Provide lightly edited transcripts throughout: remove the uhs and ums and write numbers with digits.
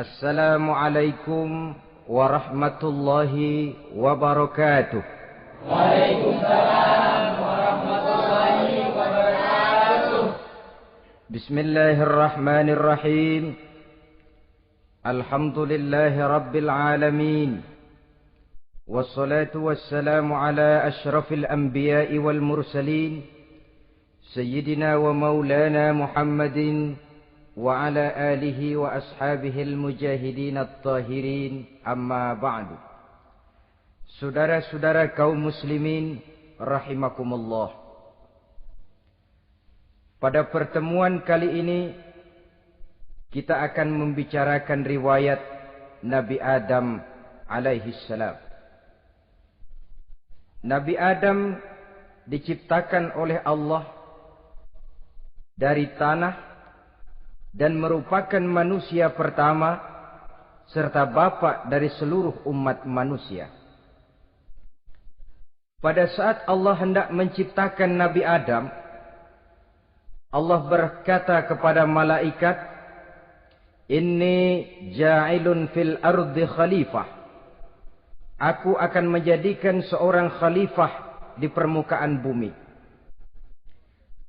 Assalamualaikum warahmatullahi wabarakatuh. Waalaikumsalam warahmatullahi wabarakatuh. Bismillahirrahmanirrahim. Alhamdulillahi rabbil alamin. Wassalatu wassalamu ala ashrafil anbiya'i wal mursalin. Sayyidina wa maulana Muhammadin wa ala alihi wa ashabihil mujahidin at-tahirin, amma ba'du. Saudara-saudara kaum muslimin rahimakumullah. Pada pertemuan kali ini kita akan membicarakan riwayat Nabi Adam alaihi salam. Nabi Adam diciptakan oleh Allah dari tanah dan merupakan manusia pertama serta bapa dari seluruh umat manusia. Pada saat Allah hendak menciptakan Nabi Adam, Allah berkata kepada malaikat, "Inni ja'ilun fil ardi khalifah." Aku akan menjadikan seorang khalifah di permukaan bumi.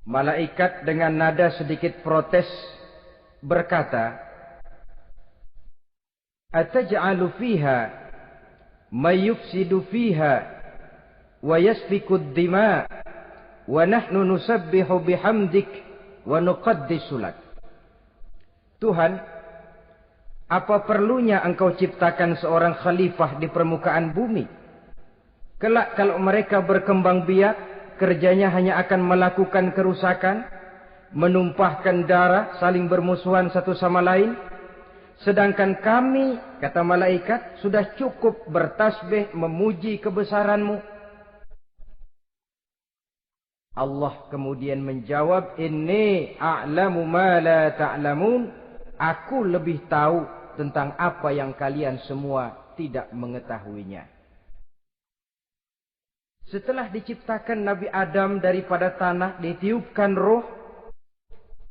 Malaikat dengan nada sedikit protes berkata, "Ataj'alu fiha may yufsidu fiha wa yasfiku ad-dima wa nahnu nusabbihu bihamdik wa nuqaddisu lak." Tuhan, apa perlunya engkau ciptakan seorang khalifah di permukaan bumi? Kelak kalau mereka berkembang biak, kerjanya hanya akan melakukan kerusakan, menumpahkan darah, saling bermusuhan satu sama lain. Sedangkan kami, kata malaikat, sudah cukup bertasbih memuji kebesaranmu. Allah kemudian menjawab, "Inni a'lamu ma la ta'lamun." Aku lebih tahu tentang apa yang kalian semua tidak mengetahuinya. Setelah diciptakan Nabi Adam daripada tanah, ditiupkan roh,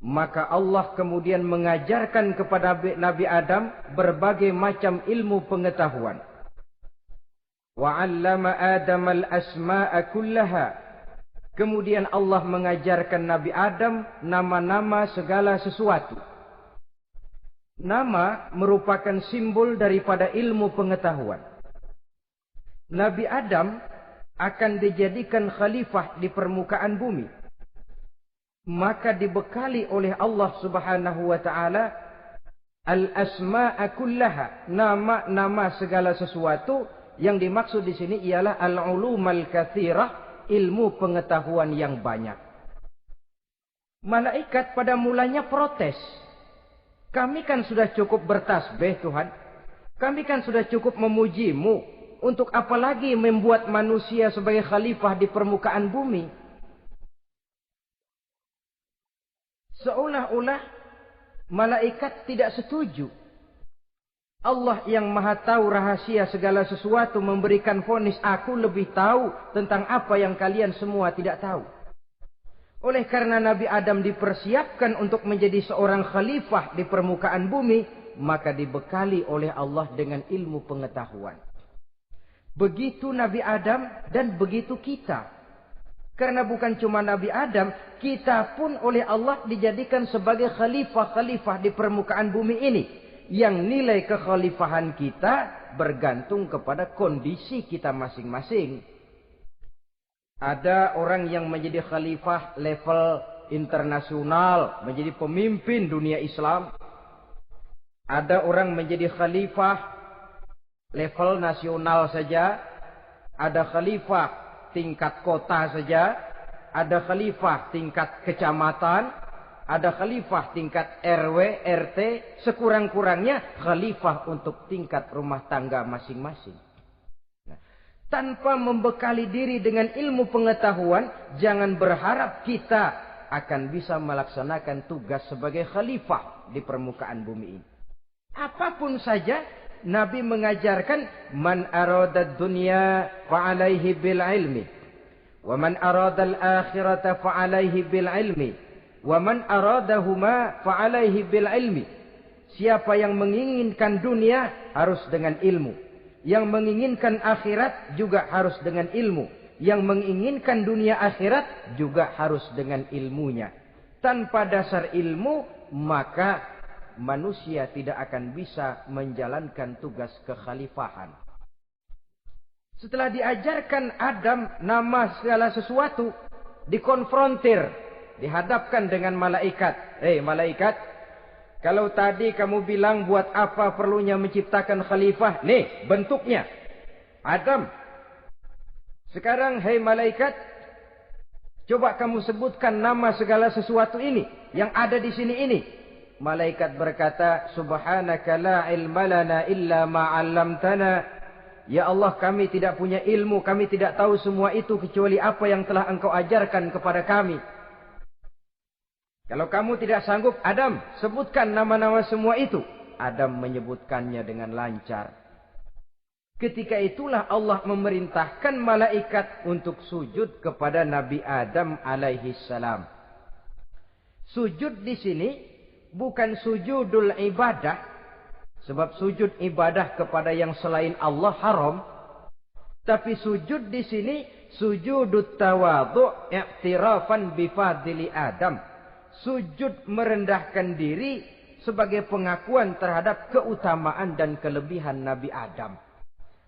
maka Allah kemudian mengajarkan kepada Nabi Adam berbagai macam ilmu pengetahuan. Wa 'allama Adam al-asma'a kullaha. Kemudian Allah mengajarkan Nabi Adam nama-nama segala sesuatu. Nama merupakan simbol daripada ilmu pengetahuan. Nabi Adam akan dijadikan khalifah di permukaan bumi. Maka dibekali oleh Allah Subhanahu wa taala al-asma'a kullaha, nama-nama segala sesuatu. Yang dimaksud di sini ialah al-ulumal katsirah, ilmu pengetahuan yang banyak. Malaikat pada mulanya protes. Kami kan sudah cukup bertasbih Tuhan. Kami kan sudah cukup memujimu. Untuk apa lagi membuat manusia sebagai khalifah di permukaan bumi? Seolah-olah malaikat tidak setuju. Allah yang maha tahu rahasia segala sesuatu memberikan vonis, aku lebih tahu tentang apa yang kalian semua tidak tahu. Oleh karena Nabi Adam dipersiapkan untuk menjadi seorang khalifah di permukaan bumi, maka dibekali oleh Allah dengan ilmu pengetahuan. Begitu Nabi Adam dan begitu kita. Karena bukan cuma Nabi Adam, kita pun oleh Allah dijadikan sebagai khalifah-khalifah di permukaan bumi ini. Yang nilai kekhalifahan kita bergantung kepada kondisi kita masing-masing. Ada orang yang menjadi khalifah level internasional, menjadi pemimpin dunia Islam. Ada orang menjadi khalifah level nasional saja. Ada khalifah tingkat kota saja, ada khalifah tingkat kecamatan, ada khalifah tingkat RW, RT, sekurang-kurangnya khalifah untuk tingkat rumah tangga masing-masing. Nah, tanpa membekali diri dengan ilmu pengetahuan, jangan berharap kita akan bisa melaksanakan tugas sebagai khalifah di permukaan bumi ini. Apapun saja, Nabi mengajarkan, man aradad dunya fa'alaihi bil ilmi, wa man aradal akhirata fa'alaihi bil ilmi, wa man aradahuma fa'alaihi bil ilmi. Siapa yang menginginkan dunia harus dengan ilmu. Yang menginginkan akhirat juga harus dengan ilmu. Yang menginginkan dunia akhirat juga harus dengan ilmunya. Tanpa dasar ilmu, maka manusia tidak akan bisa menjalankan tugas kekhalifahan. Setelah diajarkan Adam nama segala sesuatu, dikonfrontir, dihadapkan dengan malaikat. Malaikat, kalau tadi kamu bilang buat apa perlunya menciptakan khalifah? Nih bentuknya. Adam. Sekarang malaikat, coba kamu sebutkan nama segala sesuatu ini yang ada di sini ini. Malaikat berkata, Subhanaka la ilma lana illa ma 'allamtana. Ya Allah, kami tidak punya ilmu, kami tidak tahu semua itu kecuali apa yang telah Engkau ajarkan kepada kami. Kalau kamu tidak sanggup, Adam, sebutkan nama-nama semua itu. Adam menyebutkannya dengan lancar. Ketika itulah Allah memerintahkan malaikat untuk sujud kepada Nabi Adam alaihi salam. Sujud di sini bukan sujudul ibadah. Sebab sujud ibadah kepada yang selain Allah haram. Tapi sujud di sini sujudut tawadhu' i'tirafan bifadli Adam. Sujud merendahkan diri sebagai pengakuan terhadap keutamaan dan kelebihan Nabi Adam.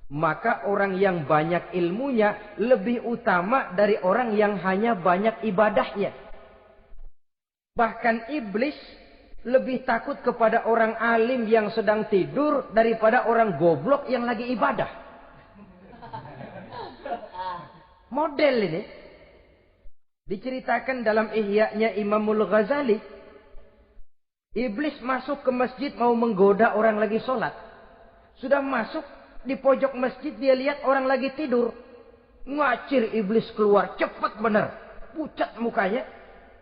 Maka orang yang banyak ilmunya lebih utama dari orang yang hanya banyak ibadahnya. Bahkan iblis lebih takut kepada orang alim yang sedang tidur daripada orang goblok yang lagi ibadah. Model ini diceritakan dalam Ihya-nya Imamul Ghazali. Iblis masuk ke masjid mau menggoda orang lagi sholat. Sudah masuk di pojok masjid, dia lihat orang lagi tidur. Ngacir iblis keluar, cepat bener. Pucat mukanya.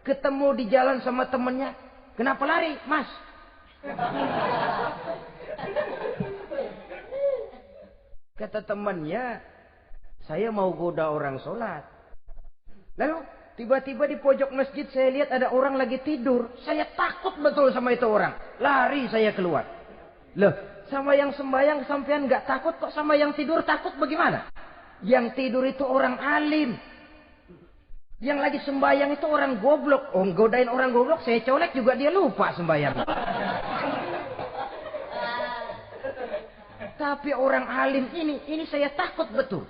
Ketemu di jalan sama temennya. Kenapa lari, Mas? Kata temannya, saya mau goda orang sholat. Lalu tiba-tiba di pojok masjid saya lihat ada orang lagi tidur. Saya takut betul sama itu orang. Lari saya keluar. Loh, sama yang sembahyang sampean nggak takut, kok sama yang tidur takut bagaimana? Yang tidur itu orang alim. Yang lagi sembahyang itu orang goblok. Oh, godain orang goblok, saya colek juga dia lupa sembahyang. Tapi orang alim ini saya takut betul.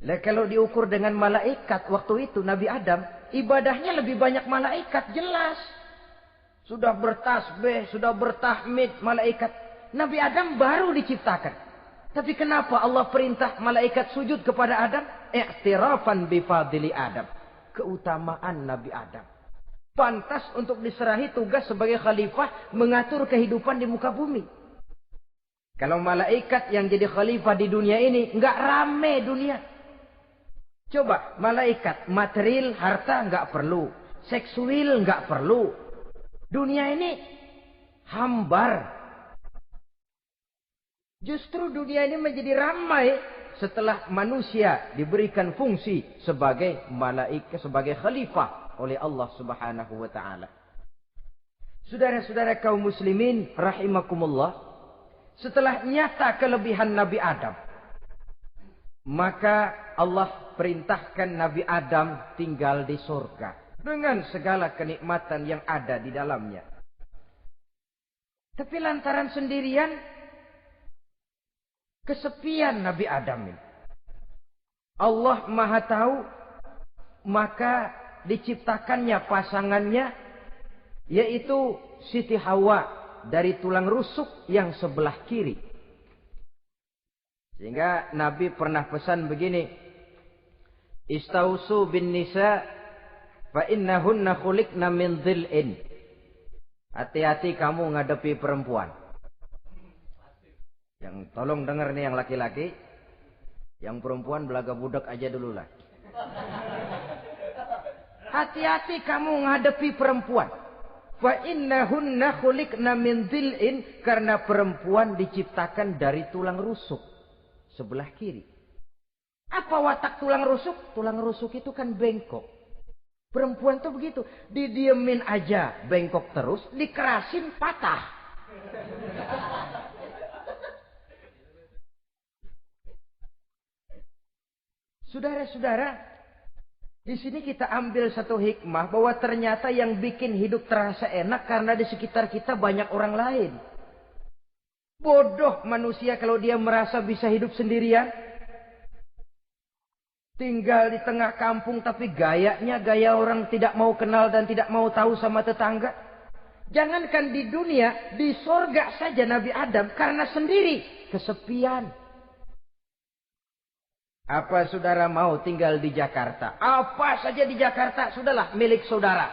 Lah kalau diukur dengan malaikat waktu itu Nabi Adam, ibadahnya lebih banyak malaikat, jelas. Sudah bertasbih, sudah bertahmid malaikat. Nabi Adam baru diciptakan. Tapi kenapa Allah perintah malaikat sujud kepada Adam? I'tirafan bifadli Adam. Keutamaan Nabi Adam. Pantas untuk diserahi tugas sebagai khalifah mengatur kehidupan di muka bumi. Kalau malaikat yang jadi khalifah di dunia ini, nggak rame dunia. Coba, malaikat material, harta nggak perlu. Seksual nggak perlu. Dunia ini hambar. Justru dunia ini menjadi ramai setelah manusia diberikan fungsi sebagai malaikat, sebagai khalifah oleh Allah Subhanahu wa taala. Saudara-saudara kaum muslimin rahimakumullah, setelah nyata kelebihan Nabi Adam, maka Allah perintahkan Nabi Adam tinggal di surga dengan segala kenikmatan yang ada di dalamnya. Tapi lantaran sendirian, kesepian Nabi Adam ini. Allah Maha Tahu, maka diciptakannya pasangannya, yaitu Siti Hawa dari tulang rusuk yang sebelah kiri. Sehingga Nabi pernah pesan begini, Istausu bin nisa fa innahunna khuliqna min dhil'in. Hati-hati kamu ngadepi perempuan. Yang tolong dengar nih yang laki-laki, yang perempuan belaga budak aja dulu lah. Hati-hati kamu ngadepi perempuan. Fa innahunna khuliqna min dhil'in, karena perempuan diciptakan dari tulang rusuk sebelah kiri. Apa watak tulang rusuk? Tulang rusuk itu kan bengkok. Perempuan tuh begitu, didiemin aja bengkok terus, dikerasin patah. Saudara-saudara, di sini kita ambil satu hikmah bahwa ternyata yang bikin hidup terasa enak karena di sekitar kita banyak orang lain. Bodoh manusia kalau dia merasa bisa hidup sendirian. Tinggal di tengah kampung tapi gayanya gaya orang tidak mau kenal dan tidak mau tahu sama tetangga. Jangankan di dunia, di sorga saja Nabi Adam karena sendiri kesepian. Apa saudara mau tinggal di Jakarta? Apa saja di Jakarta, sudahlah milik saudara.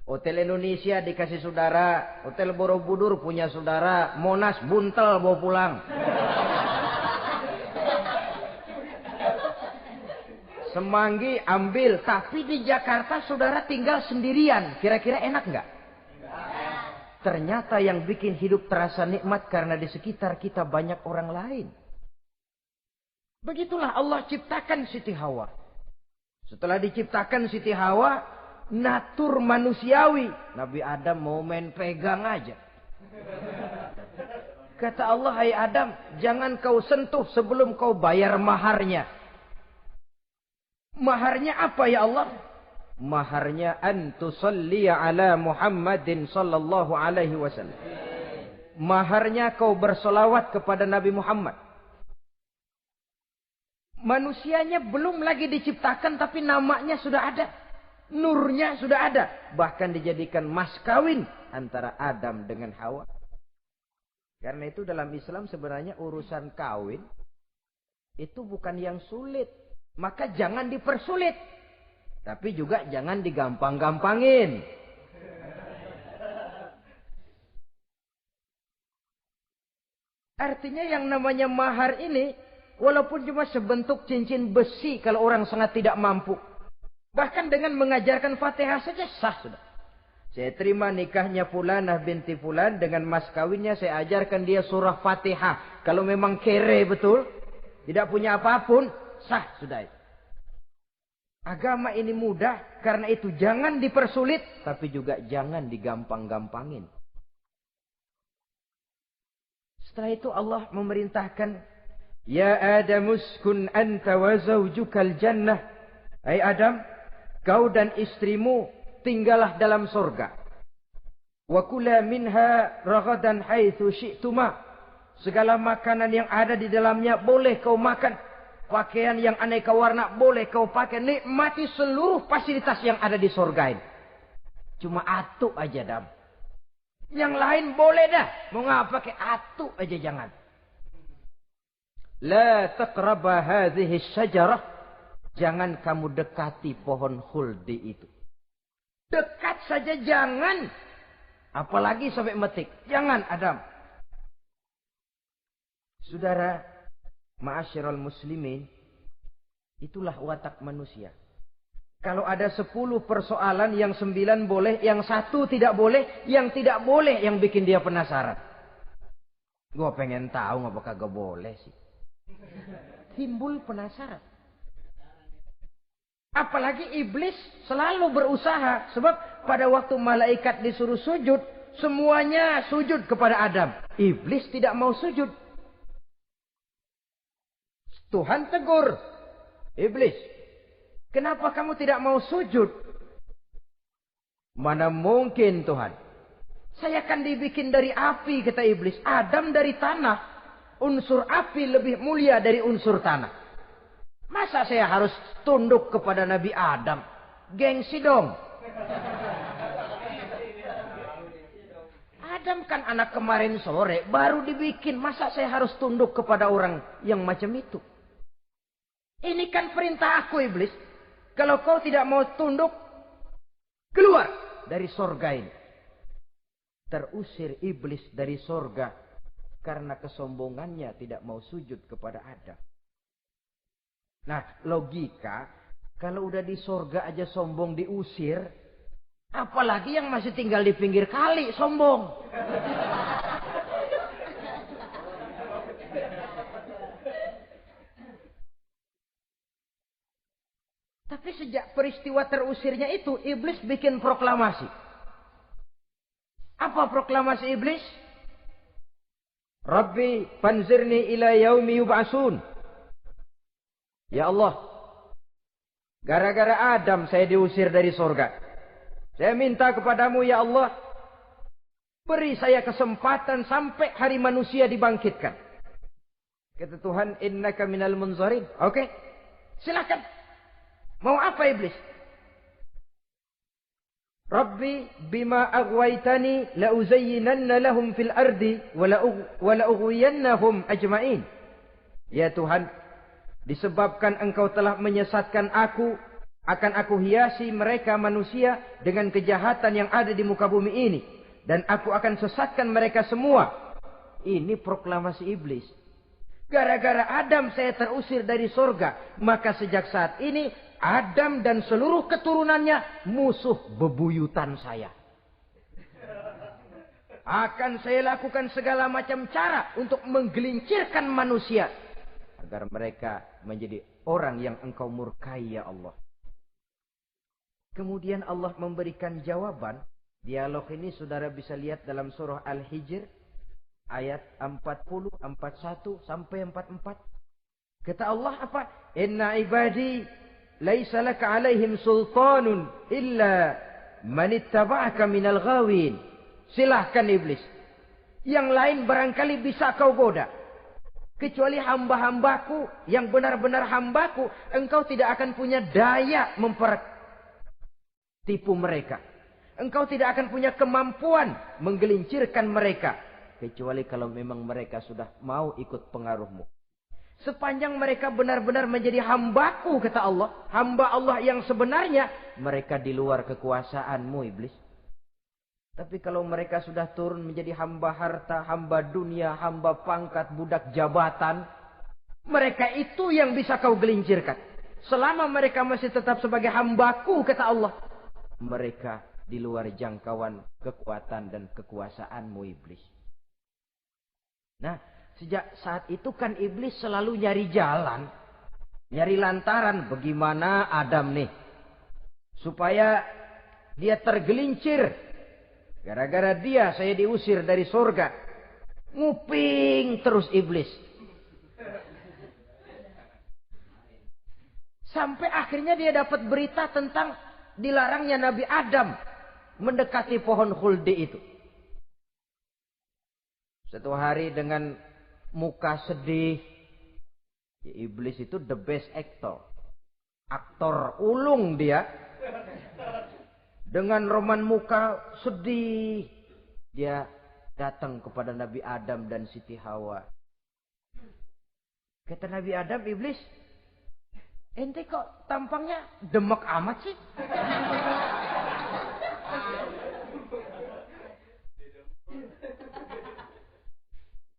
Hotel Indonesia dikasih saudara. Hotel Borobudur punya saudara. Monas buntel bawa pulang. Semanggi ambil. Tapi di Jakarta saudara tinggal sendirian. Kira-kira enak nggak? Ternyata yang bikin hidup terasa nikmat karena di sekitar kita banyak orang lain. Begitulah Allah ciptakan Siti Hawa. Setelah diciptakan Siti Hawa, natur manusiawi. Nabi Adam mau main pegang aja. Kata Allah, hai Adam, jangan kau sentuh sebelum kau bayar maharnya. Maharnya apa ya Allah? Maharnya antusalliya ala Muhammadin sallallahu alaihi wasallam. Maharnya kau bersolawat kepada Nabi Muhammad. Manusianya belum lagi diciptakan tapi namanya sudah ada. Nurnya sudah ada. Bahkan dijadikan mas kawin antara Adam dengan Hawa. Karena itu dalam Islam sebenarnya urusan kawin itu bukan yang sulit. Maka jangan dipersulit. Tapi juga jangan digampang-gampangin. Artinya yang namanya mahar ini walaupun cuma sebentuk cincin besi kalau orang sangat tidak mampu. Bahkan dengan mengajarkan Fatihah saja sah sudah. Saya terima nikahnya Fulanah binti Fulan dengan mas kawinnya saya ajarkan dia surah Fatihah. Kalau memang kere betul, tidak punya apapun, sah sudah itu. Agama ini mudah, karena itu jangan dipersulit, tapi juga jangan digampang-gampangin. Setelah itu Allah memerintahkan, ya Adam uskun anta wa zawjukal jannah. Hai Adam, kau dan istrimu tinggallah dalam surga. Wa kula minha ragadan haitsu syi'tuma. Segala makanan yang ada di dalamnya boleh kau makan. Pakaian yang aneka warna boleh kau pakai. Nikmati seluruh fasilitas yang ada di surga ini. Cuma atuk aja Adam. Yang lain boleh dah. Mau ngapa pakai atuk aja jangan. La taqraba hadhihi syajarah. Jangan kamu dekati pohon khuldi itu. Dekat saja jangan. Apalagi sampai metik. Jangan Adam. Saudara, ma'asyiral muslimin, itulah watak manusia. Kalau ada 10 persoalan, yang 9 boleh, yang 1 tidak boleh, yang tidak boleh yang bikin dia penasaran. Gua pengen tahu ngapa kagak boleh sih. Timbul penasaran. Apalagi iblis selalu berusaha. Sebab pada waktu malaikat disuruh sujud, semuanya sujud kepada Adam. Iblis tidak mau sujud. Tuhan tegur. Iblis, kenapa kamu tidak mau sujud? Mana mungkin Tuhan. Saya kan dibikin dari api, kata iblis. Adam dari tanah. Unsur api lebih mulia dari unsur tanah. Masa saya harus tunduk kepada Nabi Adam? Gengsi dong. Adam kan anak kemarin sore, baru dibikin. Masa saya harus tunduk kepada orang yang macam itu? Ini kan perintah aku iblis. Kalau kau tidak mau tunduk, keluar dari sorga ini. Terusir iblis dari sorga karena kesombongannya tidak mau sujud kepada Adam. Nah, logika, kalau udah di sorga aja sombong diusir, apalagi yang masih tinggal di pinggir kali sombong. Tapi sejak peristiwa terusirnya itu, iblis bikin proklamasi. Apa proklamasi iblis? Rabbi fanzirni ila yaumi yub'asun. Ya Allah, gara-gara Adam saya diusir dari surga. Saya minta kepadamu ya Allah, beri saya kesempatan sampai hari manusia dibangkitkan. Kata Tuhan, innaka minal munzarin. Oke, silakan. Mau apa iblis? Rabbi bima aghwaytani la uzayyinanna lahum fil ardi wa la ughwiyannahum ajma'in. Ya Tuhan, disebabkan engkau telah menyesatkan aku, akan aku hiasi mereka manusia dengan kejahatan yang ada di muka bumi ini, dan aku akan sesatkan mereka semua. Ini proklamasi iblis. Gara-gara Adam saya terusir dari surga, maka sejak saat ini Adam dan seluruh keturunannya musuh bebuyutan saya. Akan saya lakukan segala macam cara untuk menggelincirkan manusia, agar mereka menjadi orang yang engkau murkai ya Allah. Kemudian Allah memberikan jawaban. Dialog ini saudara bisa lihat dalam surah Al-Hijr. Ayat 40, 41 sampai 44. Kata Allah apa? Inna ibadi laisa laka alaihim sultanun illa man ittaba'aka minal ghawin. Silahkan iblis. Yang lain barangkali bisa kau goda. Kecuali hamba-hambaku yang benar-benar hambaku, engkau tidak akan punya daya mempertipu mereka. Engkau tidak akan punya kemampuan menggelincirkan mereka. Kecuali kalau memang mereka sudah mau ikut pengaruhmu. Sepanjang mereka benar-benar menjadi hambaku, kata Allah. Hamba Allah yang sebenarnya, mereka di luar kekuasaanmu iblis. Tapi kalau mereka sudah turun menjadi hamba harta, hamba dunia, hamba pangkat, budak jabatan, mereka itu yang bisa kau gelincirkan. Selama mereka masih tetap sebagai hambaku, kata Allah, mereka di luar jangkauan kekuatan dan kekuasaanmu iblis. Nah, sejak saat itu kan iblis selalu nyari jalan, nyari lantaran bagaimana Adam nih supaya dia tergelincir. Gara-gara dia saya diusir dari surga. Nguping terus iblis. Sampai akhirnya dia dapat berita tentang dilarangnya Nabi Adam mendekati pohon khuldi itu. Satu hari dengan muka sedih. Ya, iblis itu the best actor. Aktor ulung dia. Dengan roman muka sedih. Dia datang kepada Nabi Adam dan Siti Hawa. Kata Nabi Adam, iblis, ente kok tampangnya demek amat sih?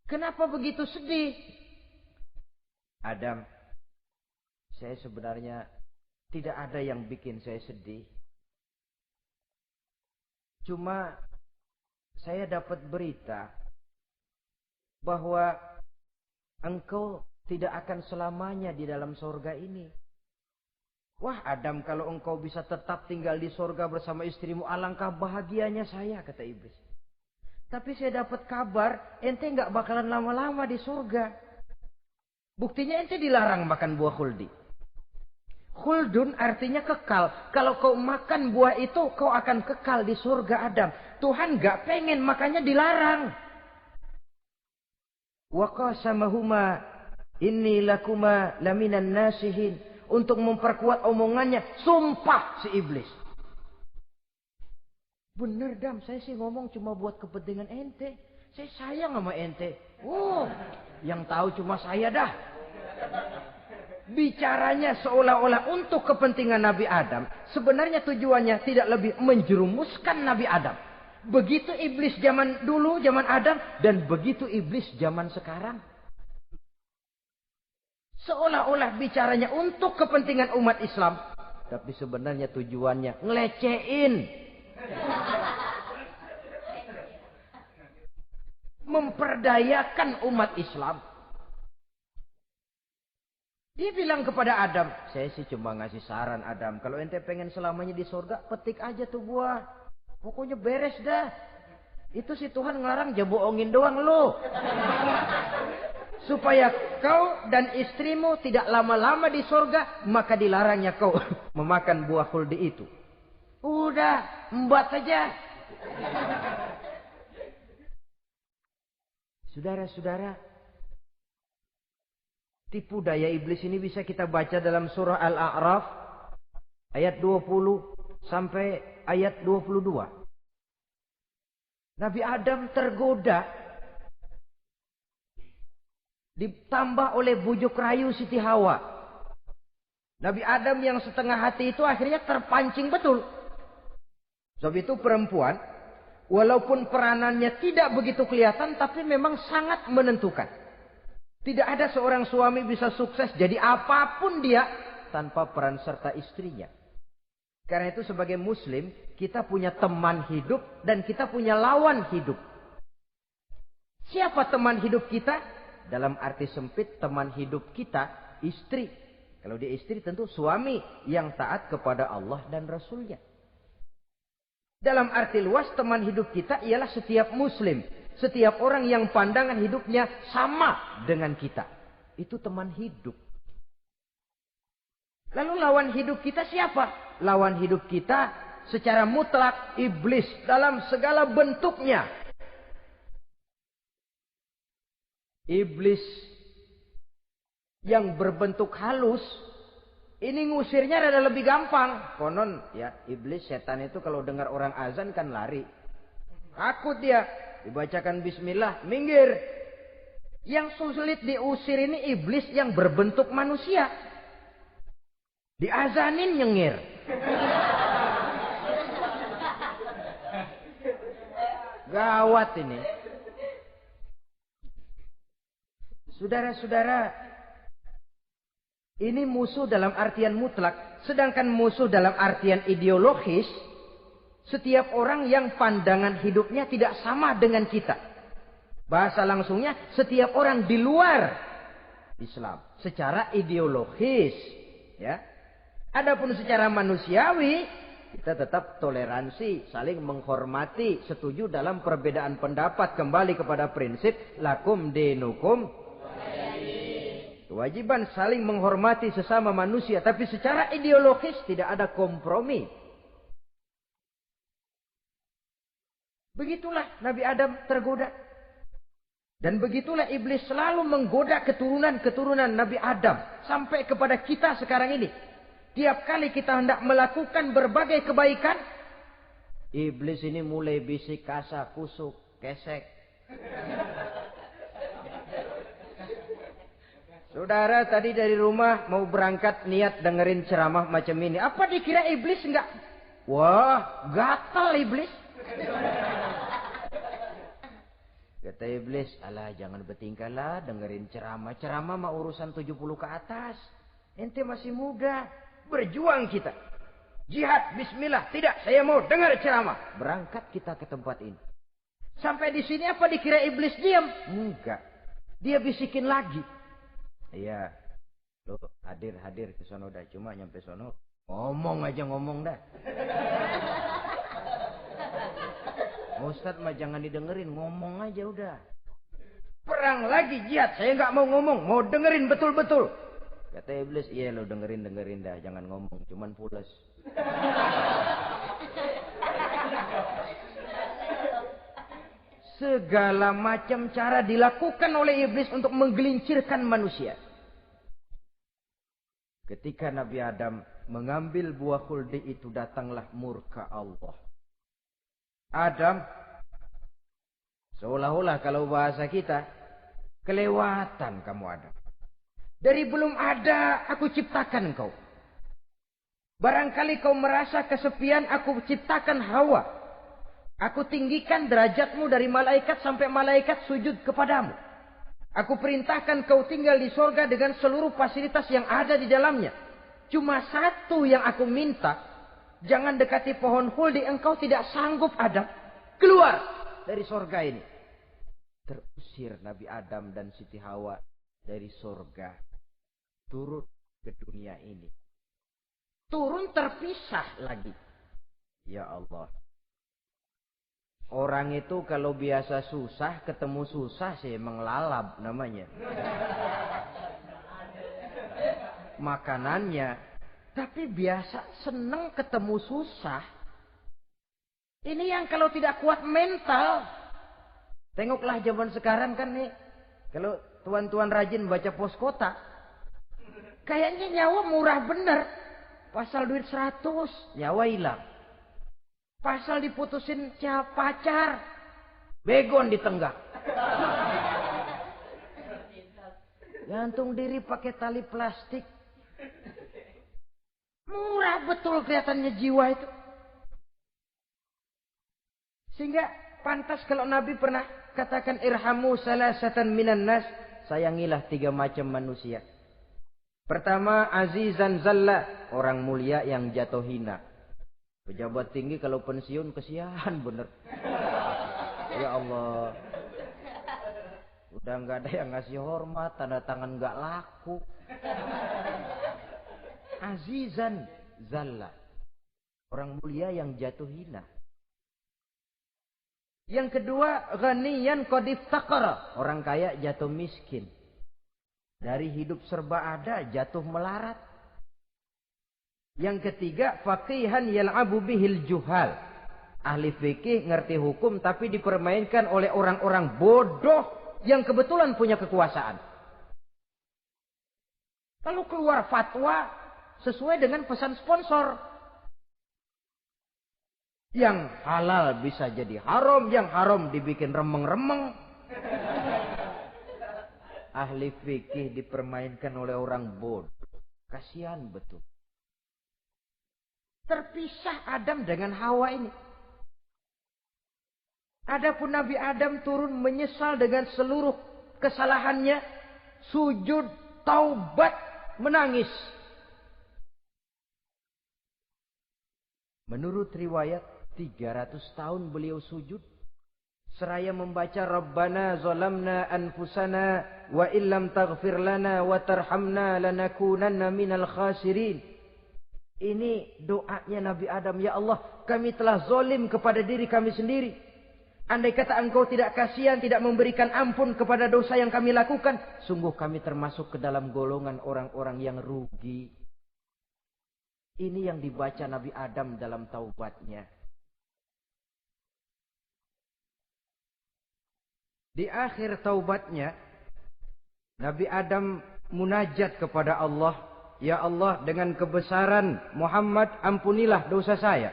Kenapa begitu sedih? Adam, saya sebenarnya tidak ada yang bikin saya sedih. Cuma saya dapat berita bahwa engkau tidak akan selamanya di dalam surga ini. Wah Adam, kalau engkau bisa tetap tinggal di surga bersama istrimu, alangkah bahagianya saya, kata iblis. Tapi saya dapat kabar, ente nggak bakalan lama-lama di surga. Buktinya ente dilarang makan buah khuldi. Khuldun artinya kekal. Kalau kau makan buah itu, kau akan kekal di surga Adam. Tuhan nggak pengen, makanya dilarang. Wa qasamahuma inni lakuma laminan nasihin. Untuk memperkuat omongannya, sumpah si iblis. Bener Dam, saya sih ngomong cuma buat kepentingan ente. Saya sayang sama ente. Yang tahu cuma saya dah. Bicaranya seolah-olah untuk kepentingan Nabi Adam. Sebenarnya tujuannya tidak lebih menjerumuskan Nabi Adam. Begitu iblis zaman dulu, zaman Adam. Dan begitu iblis zaman sekarang. Seolah-olah bicaranya untuk kepentingan umat Islam. Tapi sebenarnya tujuannya ngelecehin. Memperdayakan umat Islam. Dia bilang kepada Adam, saya sih cuma ngasih saran Adam, kalau ente pengen selamanya di surga, petik aja tuh buah. Pokoknya beres dah. Itu si Tuhan ngelarang bohongin doang lo. Supaya kau dan istrimu tidak lama-lama di sorga, maka dilarangnya kau memakan buah khuldi itu. Udah, embat saja. Saudara-saudara, tipu daya iblis ini bisa kita baca dalam surah Al-A'raf ayat 20 sampai ayat 22. Nabi Adam tergoda, ditambah oleh bujuk rayu Siti Hawa. Nabi Adam yang setengah hati itu akhirnya terpancing betul. Sebab itu perempuan, walaupun peranannya tidak begitu kelihatan, tapi memang sangat menentukan. Tidak ada seorang suami bisa sukses jadi apapun dia tanpa peran serta istrinya. Karena itu sebagai muslim, kita punya teman hidup dan kita punya lawan hidup. Siapa teman hidup kita? Dalam arti sempit, teman hidup kita istri. Kalau dia istri tentu suami yang taat kepada Allah dan Rasulnya. Dalam arti luas, teman hidup kita ialah setiap muslim. Setiap orang yang pandangan hidupnya sama dengan kita. Itu teman hidup. Lalu lawan hidup kita siapa? Lawan hidup kita secara mutlak iblis dalam segala bentuknya. Iblis yang berbentuk halus, ini ngusirnya rada lebih gampang. Konon ya, iblis setan itu kalau dengar orang azan kan lari. Takut dia. Dibacakan bismillah, minggir. Yang sulit diusir ini iblis yang berbentuk manusia. Diazanin nyengir. Gawat ini. Saudara-saudara, ini musuh dalam artian mutlak. Sedangkan musuh dalam artian ideologis, setiap orang yang pandangan hidupnya tidak sama dengan kita. Bahasa langsungnya, setiap orang di luar Islam. Secara ideologis. Ya. Adapun secara manusiawi, kita tetap toleransi, saling menghormati, setuju dalam perbedaan pendapat. Kembali kepada prinsip, lakum dinukum. Kewajiban saling menghormati sesama manusia. Tapi secara ideologis tidak ada kompromi. Begitulah Nabi Adam tergoda. Dan begitulah iblis selalu menggoda keturunan-keturunan Nabi Adam. Sampai kepada kita sekarang ini. Tiap kali kita hendak melakukan berbagai kebaikan, iblis ini mulai bisik, kasar, kusuk, kesek. Saudara tadi dari rumah mau berangkat niat dengerin ceramah macam ini. Apa dikira iblis enggak? Wah, gatal iblis. Kata iblis, alah jangan bertingkah lah dengerin ceramah. Ceramah mah urusan 70 ke atas. Ente masih muda. Berjuang kita. Jihad, bismillah. Tidak, saya mau dengar ceramah. Berangkat kita ke tempat ini. Sampai di sini apa dikira iblis diam? Enggak. Dia bisikin lagi. Iya. Lo hadir ke sono dah. Cuma nyampe sono. Ngomong aja ngomong dah. Ustadz mah jangan didengerin. Ngomong aja udah. Perang lagi jihad. Saya nggak mau ngomong. Mau dengerin betul-betul. Kata iblis, iya lo dengerin dah. Jangan ngomong. Cuman pules. Segala macam cara dilakukan oleh iblis untuk menggelincirkan manusia. Ketika Nabi Adam mengambil buah khuldi itu, datanglah murka Allah. Adam, seolah-olah kalau bahasa kita, kelewatan kamu Adam. Dari belum ada aku ciptakan kau. Barangkali kau merasa kesepian, aku ciptakan Hawa. Aku tinggikan derajatmu dari malaikat sampai malaikat sujud kepadamu. Aku perintahkan kau tinggal di sorga dengan seluruh fasilitas yang ada di dalamnya. Cuma satu yang aku minta, jangan dekati pohon khuldi, engkau tidak sanggup Adam. Keluar dari sorga ini. Terusir Nabi Adam dan Siti Hawa dari sorga. Turun ke dunia ini. Turun terpisah lagi. Ya Allah. Orang itu kalau biasa susah, ketemu susah sih menglalap namanya. Makanannya. Tapi biasa seneng ketemu susah. Ini yang kalau tidak kuat mental. Tengoklah zaman sekarang kan nih. Kalau tuan-tuan rajin baca pos kota. Kayaknya nyawa murah bener. Pasal duit 100, nyawa hilang. Pasal diputusin pacar, begon ditenggak. Gantung diri pakai tali plastik. Murah betul kelihatannya jiwa itu. Sehingga pantas kalau Nabi pernah katakan irhamu salasatan minan nas. Sayangilah 3 macam manusia. Pertama, azizan zalla. Orang mulia yang jatuh hina. Pejabat tinggi kalau pensiun kesian bener. Ya Allah. Udah nggak ada yang ngasih hormat, tanda tangan nggak laku. Azizan zalla. Orang mulia yang jatuh hina. Yang kedua, ghaniyan qad iftaqara. Orang kaya jatuh miskin. Dari hidup serba ada jatuh melarat. Yang ketiga, faqihan yal'abu bihil juhal. Ahli fikih ngerti hukum tapi dipermainkan oleh orang-orang bodoh yang kebetulan punya kekuasaan. Lalu keluar fatwa sesuai dengan pesan sponsor. Yang halal bisa jadi haram, yang haram dibikin remeng-remeng. Ahli fikih dipermainkan oleh orang bodoh. Kasihan betul. Terpisah Adam dengan Hawa ini. Adapun Nabi Adam turun menyesal dengan seluruh kesalahannya. Sujud, taubat, menangis. Menurut riwayat 300 tahun beliau sujud. Seraya membaca Rabbana zalamna anfusana wa illam taghfir lana wa tarhamna lanakunanna minal khasirin. Ini doanya Nabi Adam. Ya Allah, kami telah zalim kepada diri kami sendiri. Andai kata engkau tidak kasihan, tidak memberikan ampun kepada dosa yang kami lakukan, sungguh kami termasuk ke dalam golongan orang-orang yang rugi. Ini yang dibaca Nabi Adam dalam taubatnya. Di akhir taubatnya, Nabi Adam munajat kepada Allah. Ya Allah, dengan kebesaran Muhammad, ampunilah dosa saya.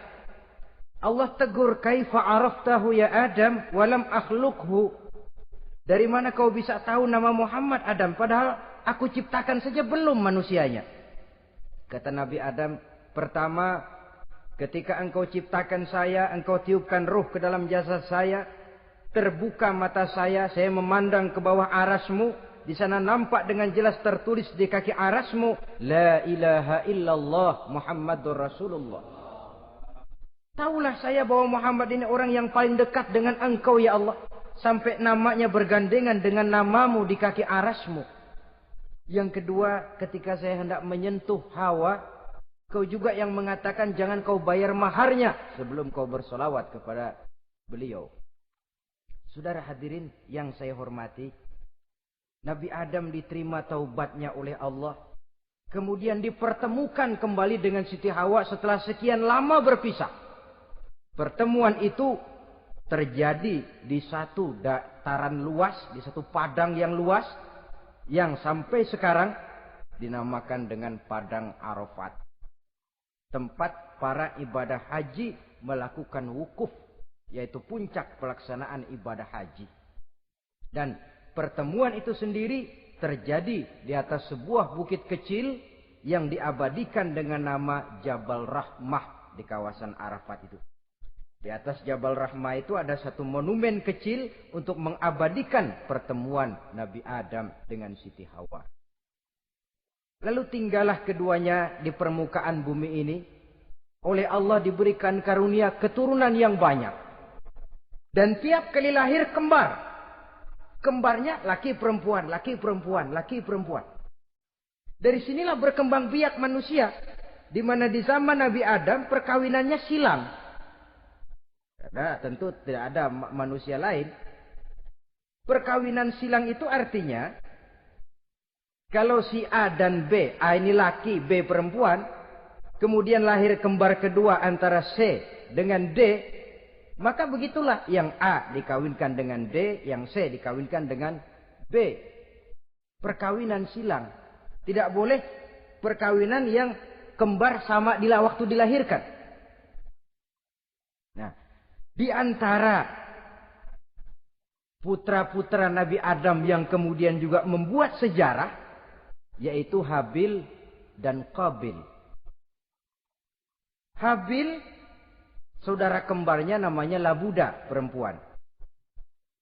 Allah tegur, kaifa araftahu ya Adam walam akhluqhu. Dari mana kau bisa tahu nama Muhammad Adam, padahal aku ciptakan saja belum manusianya. Kata Nabi Adam, pertama, ketika engkau ciptakan saya, engkau tiupkan ruh ke dalam jasad saya, terbuka mata saya memandang ke bawah arasmu. Di sana nampak dengan jelas tertulis di kaki arasmu, La ilaha illallah Muhammadur Rasulullah. Taulah saya bahwa Muhammad ini orang yang paling dekat dengan engkau ya Allah. Sampai namanya bergandengan dengan namamu di kaki arasmu. Yang kedua, ketika saya hendak menyentuh Hawa, kau juga yang mengatakan jangan kau bayar maharnya sebelum kau bersolawat kepada beliau. Saudara hadirin yang saya hormati, Nabi Adam diterima taubatnya oleh Allah. Kemudian dipertemukan kembali dengan Siti Hawa setelah sekian lama berpisah. Pertemuan itu terjadi di satu dataran luas, di satu padang yang luas, yang sampai sekarang dinamakan dengan Padang Arafat. Tempat para ibadah haji melakukan wukuf, yaitu puncak pelaksanaan ibadah haji. Dan pertemuan itu sendiri terjadi di atas sebuah bukit kecil yang diabadikan dengan nama Jabal Rahmah di kawasan Arafat itu. Di atas Jabal Rahmah itu ada satu monumen kecil untuk mengabadikan pertemuan Nabi Adam dengan Siti Hawa. Lalu tinggallah keduanya di permukaan bumi ini. Oleh Allah diberikan karunia keturunan yang banyak. Dan tiap kali lahir kembar. Kembarnya laki perempuan, laki perempuan, laki perempuan. Dari sinilah berkembang biak manusia. Di mana di zaman Nabi Adam perkawinannya silang. Nah, tentu tidak ada manusia lain. Perkawinan silang itu artinya kalau si A dan B, A ini laki, B perempuan, kemudian lahir kembar kedua antara C dengan D, maka begitulah yang A dikawinkan dengan D, yang C dikawinkan dengan B. Perkawinan silang. Tidak boleh perkawinan yang kembar sama di waktu dilahirkan. Nah, di antara putra-putra Nabi Adam yang kemudian juga membuat sejarah, yaitu Habil dan Qabil. Habil, saudara kembarnya namanya Labuda, perempuan.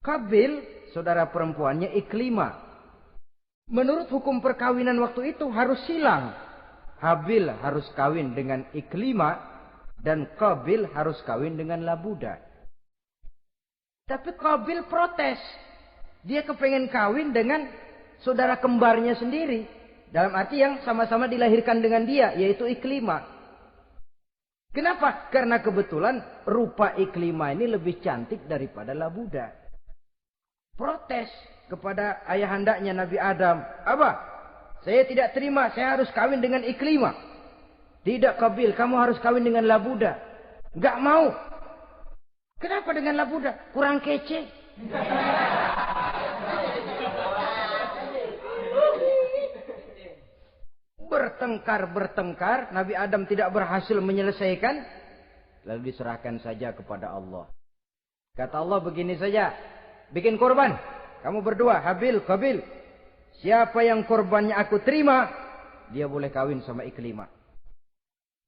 Qabil, saudara perempuannya Iklima. Menurut hukum perkawinan waktu itu harus silang. Habil harus kawin dengan Iklima dan Qabil harus kawin dengan Labuda. Tapi Qabil protes. Dia kepengen kawin dengan saudara kembarnya sendiri. Dalam arti yang sama-sama dilahirkan dengan dia, yaitu Iklima. Kenapa? Karena kebetulan rupa Iklima ini lebih cantik daripada Labuda. Protes kepada ayahandanya Nabi Adam. Abah, saya tidak terima, saya harus kawin dengan Iklima. Tidak Qabil, kamu harus kawin dengan Labuda. Enggak mau. Kenapa dengan Labuda? Kurang kece. Bertengkar, Nabi Adam tidak berhasil menyelesaikan, lalu diserahkan saja kepada Allah. Kata Allah begini saja, bikin korban, kamu berdua, Habil, Qabil. Siapa yang korbannya aku terima, dia boleh kawin sama Iklima.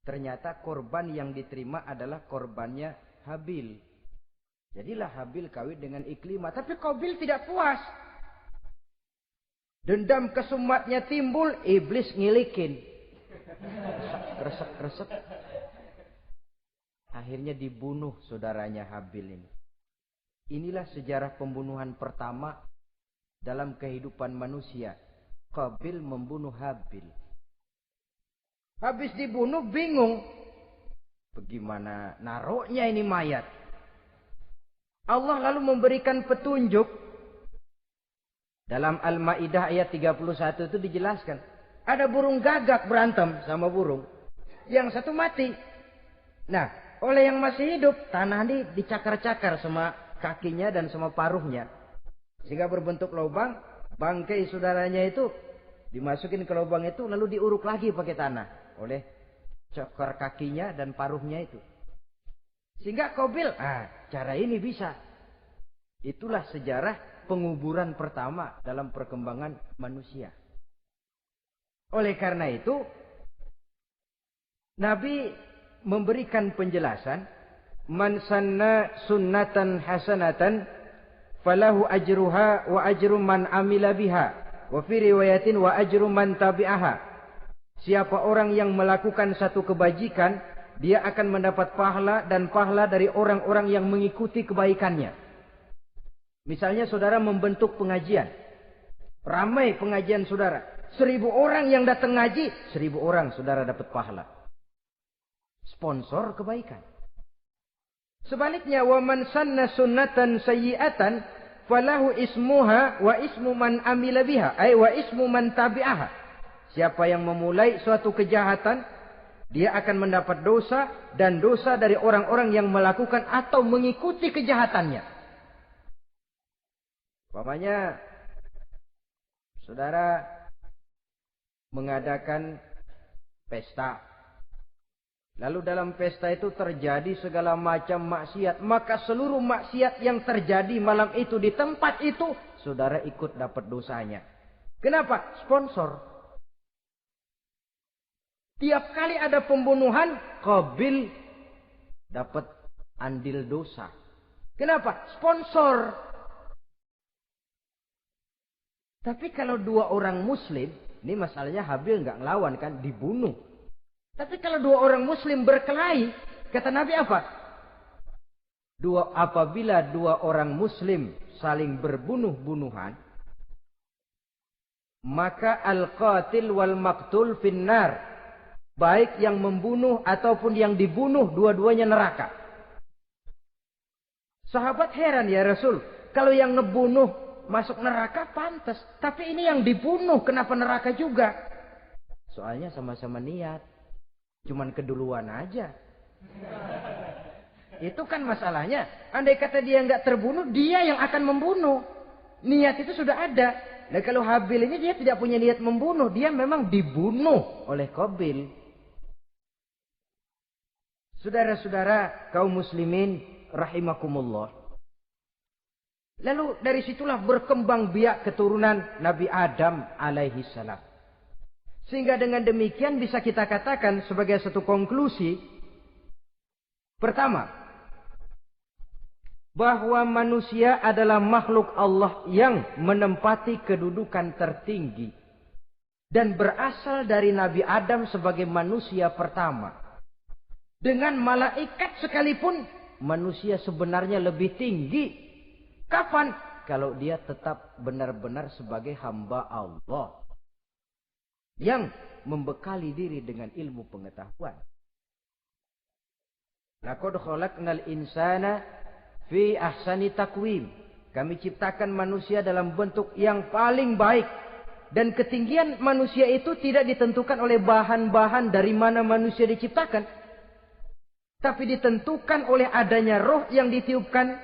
Ternyata korban yang diterima adalah korbannya Habil. Jadilah Habil kawin dengan Iklima, tapi Qabil tidak puas. Dendam kesumatnya timbul, iblis ngilikin. Resek. Akhirnya dibunuh saudaranya Habil ini. Inilah sejarah pembunuhan pertama dalam kehidupan manusia. Qabil membunuh Habil. Habis dibunuh bingung. Bagaimana naruhnya ini mayat? Allah lalu memberikan petunjuk. Dalam Al-Maidah ayat 31 itu dijelaskan. Ada burung gagak berantem sama burung. Yang satu mati. Nah, oleh yang masih hidup, tanah ini dicakar-cakar sama kakinya dan sama paruhnya. Sehingga berbentuk lubang, bangkai saudaranya itu dimasukin ke lubang itu lalu diuruk lagi pakai tanah. Oleh cakar kakinya dan paruhnya itu. Sehingga Qabil, cara ini bisa. Itulah sejarah penguburan pertama dalam perkembangan manusia. Oleh karena itu, Nabi memberikan penjelasan, man sanna sunnatan hasanatan falahu ajruha wa ajru man amila biha wa fi riwayatin wa ajru man tabi'aha. Siapa orang yang melakukan satu kebajikan, dia akan mendapat pahala dan pahala dari orang-orang yang mengikuti kebaikannya. Misalnya saudara membentuk pengajian. Ramai pengajian saudara. 1000 orang yang datang ngaji. 1000 orang saudara dapat pahala. Sponsor kebaikan. Sebaliknya. Wa man sanna sunnatan sayyi'atan. Falahu ismuha wa ismu man amila biha. Wa ismu man tabi'aha. Siapa yang memulai suatu kejahatan. Dia akan mendapat dosa. Dan dosa dari orang-orang yang melakukan atau mengikuti kejahatannya. Umpamanya saudara mengadakan pesta. Lalu dalam pesta itu terjadi segala macam maksiat. Maka seluruh maksiat yang terjadi malam itu di tempat itu, saudara ikut dapat dosanya. Kenapa? Sponsor. Tiap kali ada pembunuhan, Qabil dapat andil dosa. Kenapa? Sponsor. Tapi kalau 2 orang muslim, ini masalahnya Habil nggak ngelawan kan, dibunuh. Tapi kalau 2 orang muslim berkelahi, kata Nabi apa? Apabila 2 orang muslim saling berbunuh-bunuhan, maka al-qatil wal maqtul finnar. Baik yang membunuh ataupun yang dibunuh, dua-duanya neraka. Sahabat heran, ya Rasul, kalau yang ngebunuh masuk neraka pantas, tapi ini yang dibunuh kenapa neraka juga? Soalnya sama-sama niat, cuman keduluan aja. Itu kan masalahnya. Andai kata dia nggak terbunuh, dia yang akan membunuh. Niat itu sudah ada. Nah kalau Habil ini dia tidak punya niat membunuh, dia memang dibunuh oleh Qabil. Saudara-saudara kaum muslimin rahimakumullah. Lalu dari situlah berkembang biak keturunan Nabi Adam alaihi salam. Sehingga dengan demikian bisa kita katakan sebagai satu konklusi. Pertama, bahwa manusia adalah makhluk Allah yang menempati kedudukan tertinggi. Dan berasal dari Nabi Adam sebagai manusia pertama. Dengan malaikat sekalipun, manusia sebenarnya lebih tinggi. Kapan? Kalau dia tetap benar-benar sebagai hamba Allah. Yang membekali diri dengan ilmu pengetahuan. Laqad khalaqnal insana fi ahsani taqwim. Kami ciptakan manusia dalam bentuk yang paling baik. Dan ketinggian manusia itu tidak ditentukan oleh bahan-bahan dari mana manusia diciptakan. Tapi ditentukan oleh adanya roh yang ditiupkan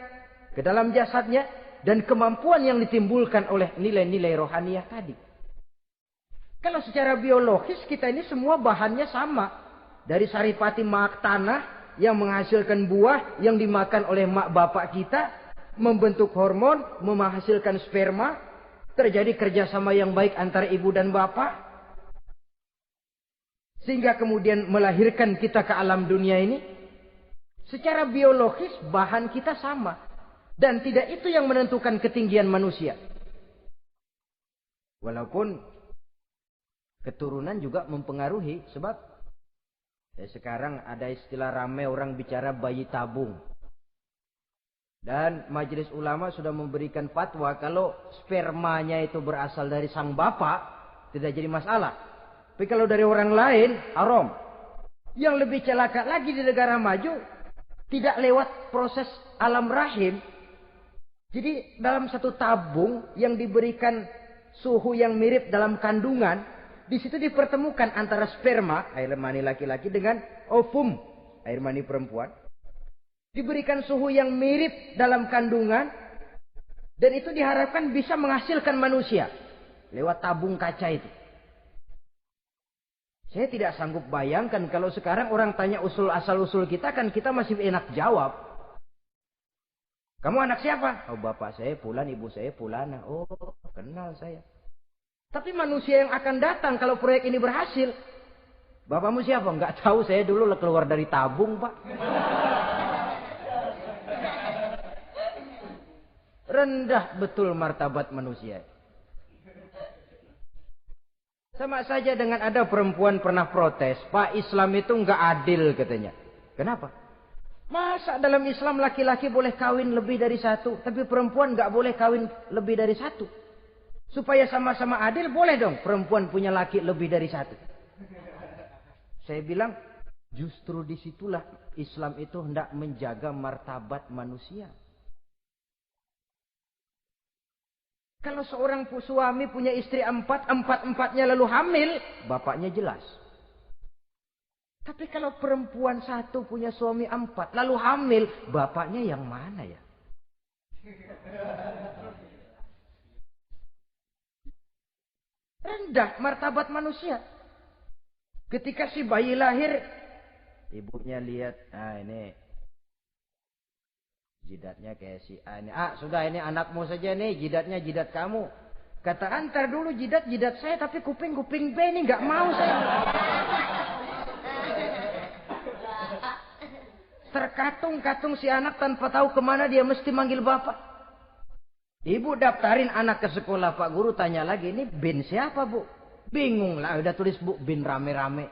ke dalam jasadnya. Dan kemampuan yang ditimbulkan oleh nilai-nilai rohaniah tadi. Kalau secara biologis kita ini semua bahannya sama. Dari saripati mak tanah yang menghasilkan buah yang dimakan oleh mak bapak kita. Membentuk hormon, menghasilkan sperma. Terjadi kerjasama yang baik antara ibu dan bapak. Sehingga kemudian melahirkan kita ke alam dunia ini. Secara biologis bahan kita sama. Dan tidak itu yang menentukan ketinggian manusia. Walaupun keturunan juga mempengaruhi. Sebab sekarang ada istilah ramai orang bicara bayi tabung. Dan majelis ulama sudah memberikan fatwa kalau spermanya itu berasal dari sang bapak, tidak jadi masalah. Tapi kalau dari orang lain, haram. Yang lebih celaka lagi di negara maju, tidak lewat proses alam rahim. Jadi dalam satu tabung yang diberikan suhu yang mirip dalam kandungan, di situ dipertemukan antara sperma, air mani laki-laki, dengan ovum, air mani perempuan. Diberikan suhu yang mirip dalam kandungan. Dan itu diharapkan bisa menghasilkan manusia. Lewat tabung kaca itu. Saya tidak sanggup bayangkan kalau sekarang orang tanya asal-usul kita, kan kita masih enak jawab. Kamu anak siapa? Oh, bapak saya Fulan, ibu saya Fulana. Oh, kenal saya. Tapi manusia yang akan datang kalau proyek ini berhasil. Bapakmu siapa? Enggak tahu, saya dulu keluar dari tabung, Pak. Rendah betul martabat manusia. Sama saja dengan ada perempuan pernah protes. Pak, Islam itu enggak adil katanya. Kenapa? Masa dalam Islam laki-laki boleh kawin lebih dari satu. Tapi perempuan enggak boleh kawin lebih dari satu. Supaya sama-sama adil boleh dong perempuan punya laki lebih dari satu. Saya bilang justru disitulah Islam itu hendak menjaga martabat manusia. Kalau seorang suami punya istri empat-empatnya lalu hamil, bapaknya jelas. Tapi kalau perempuan satu punya suami 4 lalu hamil, bapaknya yang mana ya? Rendah martabat manusia. Ketika si bayi lahir, ibunya lihat, ini jidatnya kayak si A ini. Sudah ini anakmu saja nih, jidatnya jidat kamu. Kata antar dulu jidat saya, tapi kuping B ini nggak mau saya. Terkatung-katung si anak tanpa tahu kemana dia mesti manggil bapak. Ibu daftarin anak ke sekolah, Pak Guru tanya lagi, ini bin siapa Bu? Bingung lah, udah tulis Bu, bin rame-rame.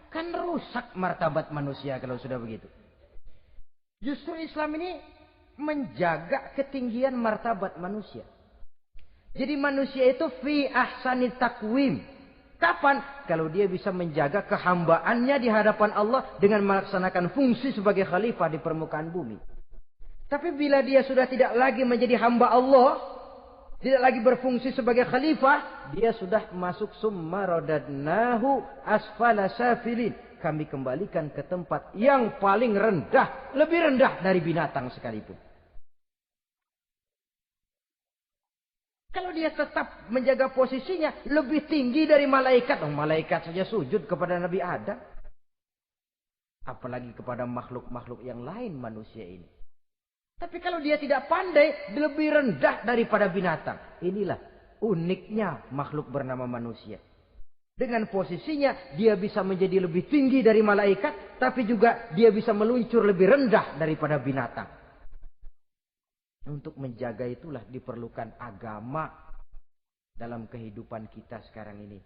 Kan rusak martabat manusia kalau sudah begitu. Justru Islam ini menjaga ketinggian martabat manusia. Jadi manusia itu fi ahsani taqwim. Kapan? Kalau dia bisa menjaga kehambaannya di hadapan Allah dengan melaksanakan fungsi sebagai khalifah di permukaan bumi. Tapi bila dia sudah tidak lagi menjadi hamba Allah, tidak lagi berfungsi sebagai khalifah, dia sudah masuk summa radadnahu asfala safilin. Kami kembalikan ke tempat yang paling rendah, lebih rendah dari binatang sekalipun. Kalau dia tetap menjaga posisinya lebih tinggi dari malaikat. Malaikat saja sujud kepada Nabi Adam. Apalagi kepada makhluk-makhluk yang lain manusia ini. Tapi kalau dia tidak pandai, lebih rendah daripada binatang. Inilah uniknya makhluk bernama manusia. Dengan posisinya dia bisa menjadi lebih tinggi dari malaikat. Tapi juga dia bisa meluncur lebih rendah daripada binatang. Untuk menjaga itulah diperlukan agama dalam kehidupan kita sekarang ini.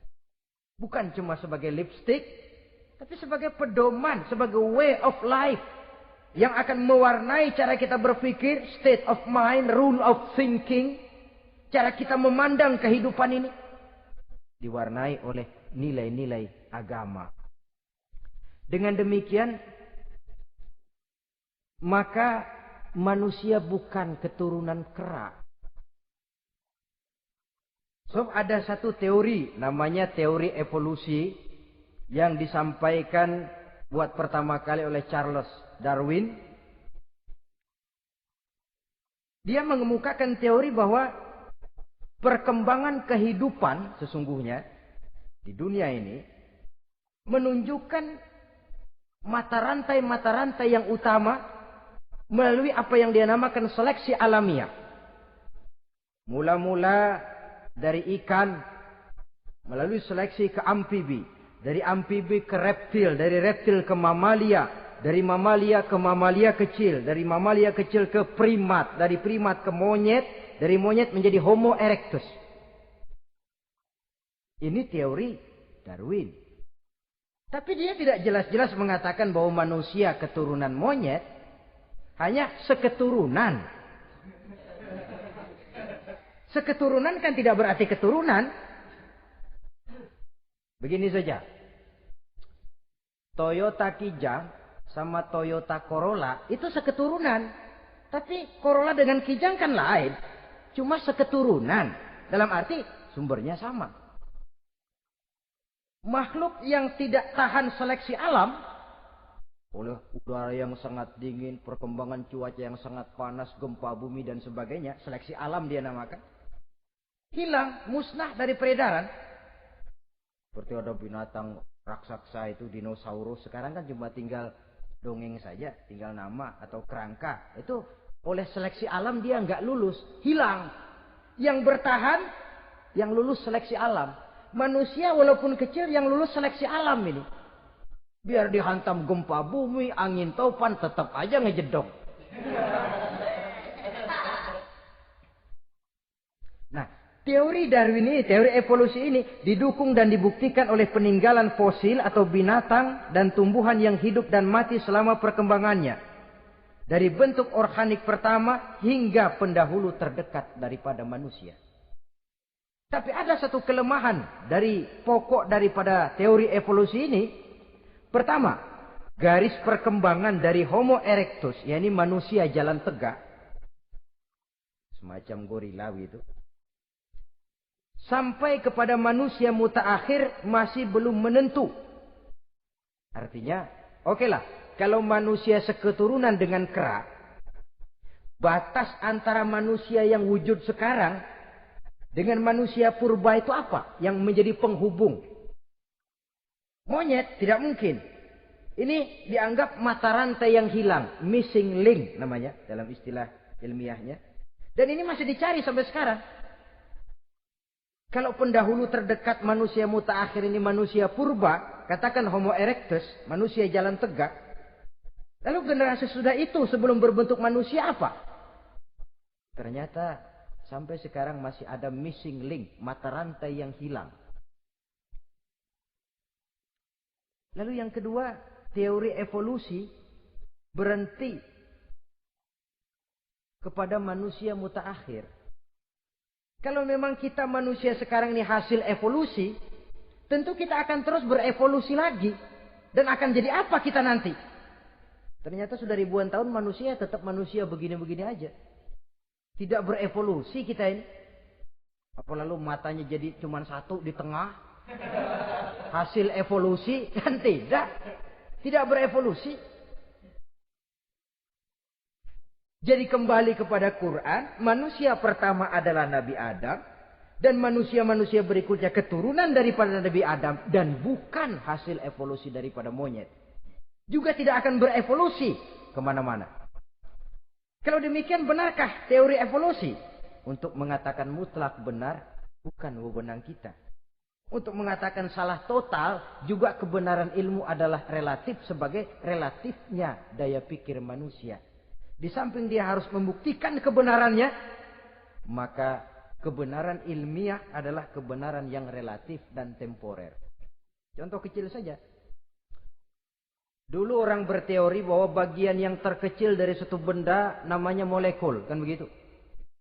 Bukan cuma sebagai lipstick, tapi sebagai pedoman, sebagai way of life. Yang akan mewarnai cara kita berpikir, state of mind, rule of thinking. Cara kita memandang kehidupan ini. Diwarnai oleh nilai-nilai agama. Dengan demikian, maka manusia bukan keturunan kera. So, ada satu teori namanya teori evolusi yang disampaikan buat pertama kali oleh Charles Darwin. Dia mengemukakan teori bahwa perkembangan kehidupan sesungguhnya di dunia ini menunjukkan mata rantai yang utama melalui apa yang dia namakan seleksi alamiah. Mula-mula dari ikan, melalui seleksi ke amfibi. Dari amfibi ke reptil, dari reptil ke mamalia. Dari mamalia ke mamalia kecil. Dari mamalia kecil ke primat. Dari primat ke monyet. Dari monyet menjadi Homo erectus. Ini teori Darwin. Tapi dia tidak jelas-jelas mengatakan bahwa manusia keturunan monyet. Hanya seketurunan. Seketurunan kan tidak berarti keturunan. Begini saja. Toyota Kijang sama Toyota Corolla itu seketurunan. Tapi Corolla dengan Kijang kan lain. Cuma seketurunan. Dalam arti sumbernya sama. Makhluk yang tidak tahan seleksi alam. Oleh udara yang sangat dingin, perkembangan cuaca yang sangat panas, gempa bumi dan sebagainya. Seleksi alam dia namakan. Hilang, musnah dari peredaran. Seperti ada binatang raksasa itu, dinosaurus. Sekarang kan cuma tinggal dongeng saja. Tinggal nama atau kerangka. Itu oleh seleksi alam dia nggak lulus. Hilang. Yang bertahan, yang lulus seleksi alam. Manusia walaupun kecil yang lulus seleksi alam ini. Biar dihantam gempa bumi, angin topan, tetap aja ngejedok. Nah, teori Darwin ini, teori evolusi ini didukung dan dibuktikan oleh peninggalan fosil atau binatang dan tumbuhan yang hidup dan mati selama perkembangannya. Dari bentuk organik pertama hingga pendahulu terdekat daripada manusia. Tapi ada satu kelemahan dari pokok daripada teori evolusi ini. Pertama, garis perkembangan dari Homo erectus, yakni manusia jalan tegak, semacam gorilawi itu, sampai kepada manusia mutaakhir masih belum menentu. Artinya, okelah, kalau manusia seketurunan dengan kera, batas antara manusia yang wujud sekarang dengan manusia purba itu apa? Yang menjadi penghubung. Monyet tidak mungkin. Ini dianggap mata rantai yang hilang. Missing link namanya dalam istilah ilmiahnya. Dan ini masih dicari sampai sekarang. Kalau pendahulu terdekat manusia mutaakhir ini manusia purba. Katakan Homo erectus. Manusia jalan tegak. Lalu generasi sudah itu sebelum berbentuk manusia apa? Ternyata sampai sekarang masih ada missing link. Mata rantai yang hilang. Lalu yang kedua, teori evolusi berhenti kepada manusia mutaakhir. Kalau memang kita manusia sekarang ini hasil evolusi, tentu kita akan terus berevolusi lagi. Dan akan jadi apa kita nanti? Ternyata sudah ribuan tahun manusia tetap manusia begini-begini aja. Tidak berevolusi kita ini. Apa lalu matanya jadi cuma satu di tengah? Hasil evolusi? Kan tidak. Tidak berevolusi. Jadi kembali kepada Quran. Manusia pertama adalah Nabi Adam. Dan manusia-manusia berikutnya keturunan daripada Nabi Adam. Dan bukan hasil evolusi daripada monyet. Juga tidak akan berevolusi kemana-mana. Kalau demikian benarkah teori evolusi? Untuk mengatakan mutlak benar bukan wewenang kita. Untuk mengatakan salah total juga kebenaran ilmu adalah relatif sebagai relatifnya daya pikir manusia. Di samping dia harus membuktikan kebenarannya, maka kebenaran ilmiah adalah kebenaran yang relatif dan temporer. Contoh kecil saja. Dulu orang berteori bahwa bagian yang terkecil dari suatu benda namanya molekul. Kan begitu?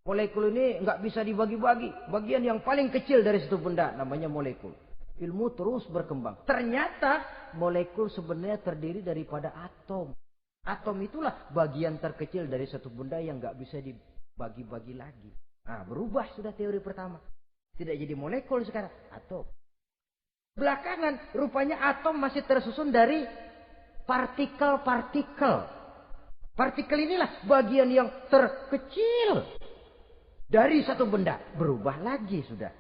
Molekul ini nggak bisa dibagi-bagi. Bagian yang paling kecil dari suatu benda namanya molekul. Ilmu terus berkembang. Ternyata molekul sebenarnya terdiri daripada atom. Atom itulah bagian terkecil dari suatu benda yang nggak bisa dibagi-bagi lagi. Nah, berubah sudah teori pertama. Tidak jadi molekul sekarang, atom. Belakangan rupanya atom masih tersusun dari partikel-partikel. Partikel inilah bagian yang terkecil dari satu benda. Berubah lagi sudah.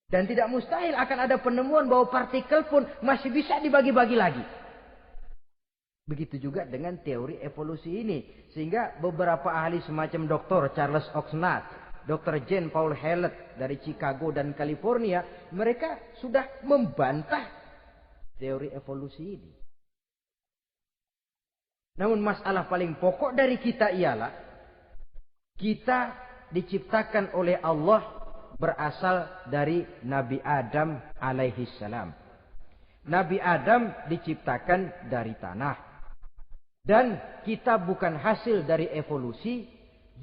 Dan tidak mustahil akan ada penemuan bahwa partikel pun masih bisa dibagi-bagi lagi. Begitu juga dengan teori evolusi ini. Sehingga beberapa ahli semacam Dr. Charles Oxnard, Dr. Jane Paul Hallett dari Chicago dan California, mereka sudah membantah teori evolusi ini. Namun masalah paling pokok dari kita ialah kita diciptakan oleh Allah berasal dari Nabi Adam alaihi salam. Nabi Adam diciptakan dari tanah. Dan kita bukan hasil dari evolusi,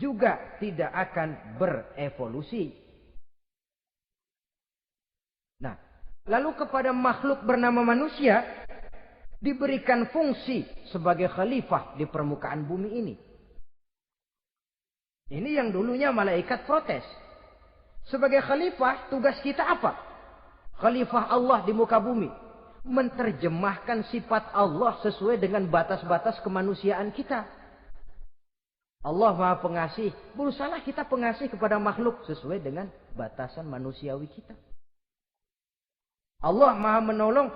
juga tidak akan berevolusi. Nah, lalu kepada makhluk bernama manusia diberikan fungsi sebagai khalifah di permukaan bumi ini. Ini yang dulunya malaikat protes. Sebagai khalifah, tugas kita apa? Khalifah Allah di muka bumi. Menerjemahkan sifat Allah sesuai dengan batas-batas kemanusiaan kita. Allah Maha Pengasih. Berusahalah kita pengasih kepada makhluk sesuai dengan batasan manusiawi kita. Allah Maha Menolong.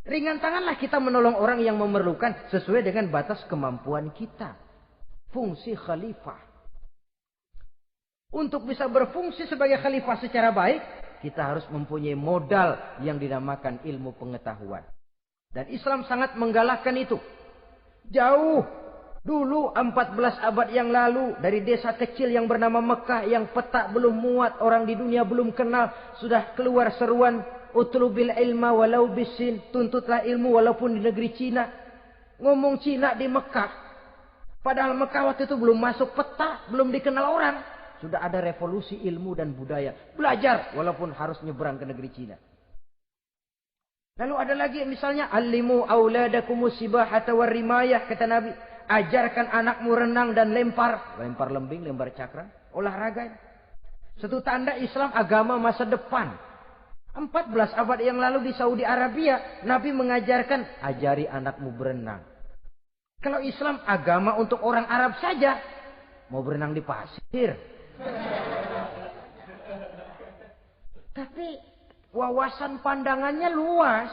Ringan tanganlah kita menolong orang yang memerlukan sesuai dengan batas kemampuan kita. Fungsi khalifah. Untuk bisa berfungsi sebagai khalifah secara baik, kita harus mempunyai modal yang dinamakan ilmu pengetahuan. Dan Islam sangat menggalakkan itu. Jauh dulu 14 abad yang lalu, dari desa kecil yang bernama Mekah yang peta belum muat, orang di dunia belum kenal, sudah keluar seruan utlubil ilma walau bisin, tuntutlah ilmu walaupun di negeri Cina. Ngomong Cina di Mekah. Padahal Mekah waktu itu belum masuk peta, belum dikenal orang. Sudah ada revolusi ilmu dan budaya. Belajar walaupun harus nyebrang ke negeri Cina. Lalu ada lagi misalnya allimu auladakumus sibahata warrimayah, kata Nabi. Ajarkan anakmu renang dan lempar. Lempar lembing, lempar cakra. Olahraga. Satu tanda Islam agama masa depan. 14 abad yang lalu di Saudi Arabia, Nabi mengajarkan, ajari anakmu berenang. Kalau Islam agama untuk orang Arab saja, mau berenang di pasir. Tapi wawasan pandangannya luas.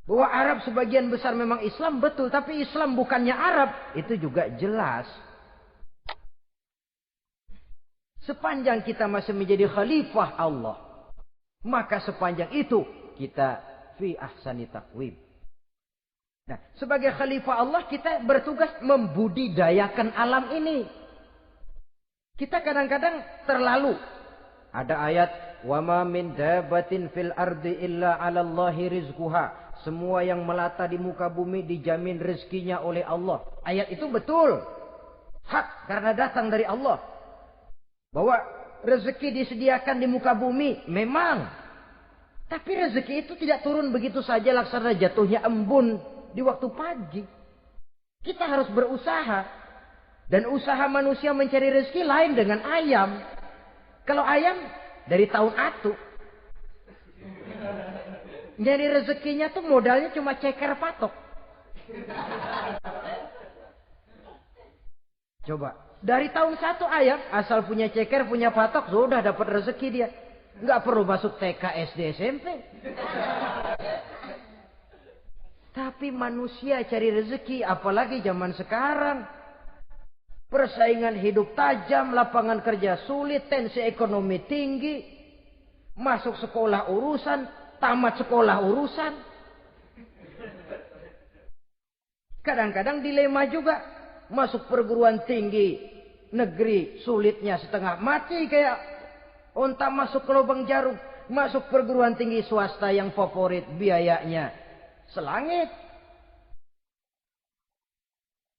Bahwa Arab sebagian besar memang Islam, betul. Tapi Islam bukannya Arab, itu juga jelas. Sepanjang kita masih menjadi khalifah Allah, maka sepanjang itu kita fi ahsani taqwim. Nah, sebagai khalifah Allah kita bertugas membudidayakan alam ini. Kita kadang-kadang terlalu. Ada ayat, wa ma min dabatin fil ardi illa 'ala Allahi rizquha. Semua yang melata di muka bumi dijamin rezekinya oleh Allah. Ayat itu betul. Hak karena datang dari Allah. Bahwa rezeki disediakan di muka bumi memang. Tapi rezeki itu tidak turun begitu saja laksana jatuhnya embun di waktu pagi. Kita harus berusaha. Dan usaha manusia mencari rezeki lain dengan ayam. Kalau ayam dari tahun atu. Nyari rezekinya tuh modalnya cuma ceker patok. Coba. Dari tahun 1 ayam asal punya ceker, punya patok, sudah dapat rezeki dia. Nggak perlu masuk TK, SD, SMP. Tapi manusia cari rezeki, apalagi zaman sekarang. Persaingan hidup tajam, lapangan kerja sulit, tensi ekonomi tinggi. Masuk sekolah urusan, tamat sekolah urusan. Kadang-kadang dilema juga. Masuk perguruan tinggi negeri sulitnya setengah mati kayak onta masuk ke lubang jarum. Masuk perguruan tinggi swasta yang favorit biayanya selangit.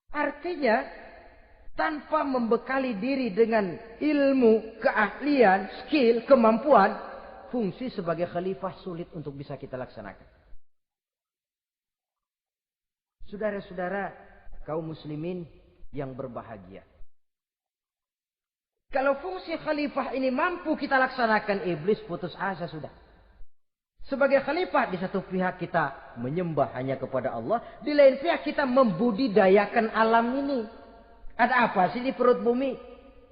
Artinya tanpa membekali diri dengan ilmu, keahlian, skill, kemampuan, fungsi sebagai khalifah sulit untuk bisa kita laksanakan. Saudara-saudara kaum muslimin yang berbahagia. Kalau fungsi khalifah ini mampu kita laksanakan, iblis putus asa sudah. Sebagai khalifah di satu pihak kita menyembah hanya kepada Allah, di lain pihak kita membudidayakan alam ini. Ada apa sih di perut bumi?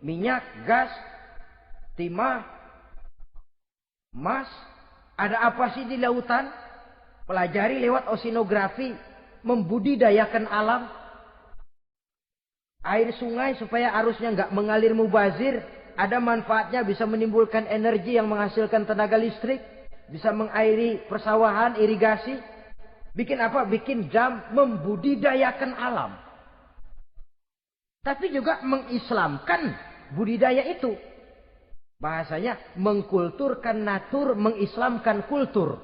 Minyak, gas, timah, emas. Ada apa sih di lautan? Pelajari lewat oceanografi. Membudidayakan alam. Air sungai supaya arusnya nggak mengalir mubazir. Ada manfaatnya, bisa menimbulkan energi yang menghasilkan tenaga listrik. Bisa mengairi persawahan, irigasi. Bikin apa? Bikin dam. Membudidayakan alam. Tapi juga mengislamkan budidaya itu. Bahasanya mengkulturkan natur, mengislamkan kultur.